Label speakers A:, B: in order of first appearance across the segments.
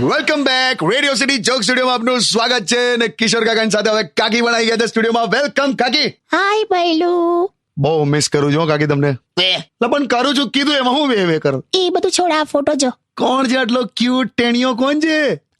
A: Welcome back. Radio city joke સ્ટુડિયોમાં આપનું સ્વાગત છે ને કિશોર કાકાની સાથે હવે કાકી પણ આવી ગયા છે સ્ટુડિયોમાં. વેલકમ કાકી.
B: હાય ભૈલું.
A: બહુ મિસ કરું છું હો કાકી તમને. પણ કરું છું કીધું એમાં હું વે કરું.
B: એ બધું છોડ, આ ફોટો જો.
A: કોણ છે આટલો ક્યુટ ટેણીયો? કોણ છે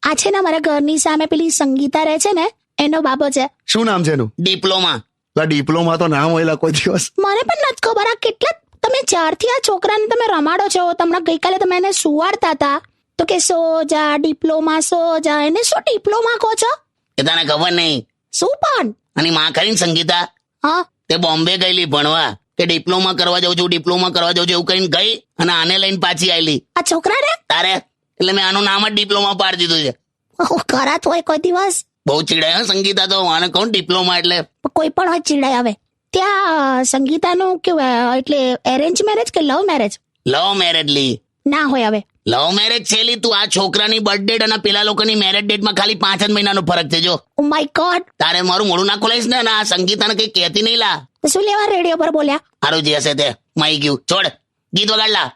B: આ? છે ને મારા ઘરની સામે પેલી સંગીતા રહે છે ને, એનો બાબો છે.
A: શું નામ છે એનું?
C: ડિપ્લોમા.
A: ડિપ્લોમા તો નામ હોયલા કોઈ દિવસ.
B: મને પણ નથી ખબર આ કેટલા તમે જ્યારથી આ છોકરાને તમે રમાડો છો. તમને ગઈકાલે તમે એને સુવાડતા હતા તો કે સો જા ડિપ્લોમા, સો જા. એને શું ડિપ્લોમા કહો છો?
C: એ તને ખબર નહીં?
B: શું પણ?
C: અને માં કરીને સંગીતા
B: હા,
C: તે બોમ્બે ગયેલી ભણવા કે ડિપ્લોમા કરવા જાઉં છું, ડિપ્લોમા કરવા જાઉં છું એવું કહીને ગઈ અને આને લઈને પાછી આવેલી.
B: આ છોકરાને
C: તારે એટલે મેં આનું નામ જ ડિપ્લોમા પાડી દીધું છે.
B: કરાત હોય કોઈ દિવસ.
C: બહુ ચીડાય હો સંગીતા તો. આને કહું ડિપ્લોમા એટલે
B: કોઈ પણ હોય ચીડાય. આવે ત્યાં સંગીતાનું કેવું, એટલે એરેન્જ મેરેજ કે લવ મેરેજ?
C: લવ મેરેજ લી
B: ના હોય. હવે
C: લવ મેરેજ છે લી. તું આ છોકરાની બર્થ ડેટ અને પેલા લોકોની મેરેજ ડેટમાં ખાલી 5 જ મહિનાનો ફરક છે. જો
B: ઓ માય ગોડ.
C: તારે મારું મોડું ના ખોલાઈશ ને આ સંગીતાને કઈ કહેતી નહીં લા.
B: તો શું લેવા રેડિયો પર બોલ્યા?
C: સારું જે હશે તે માઈ ગયું. છોડ, ગીત વગાડ લા.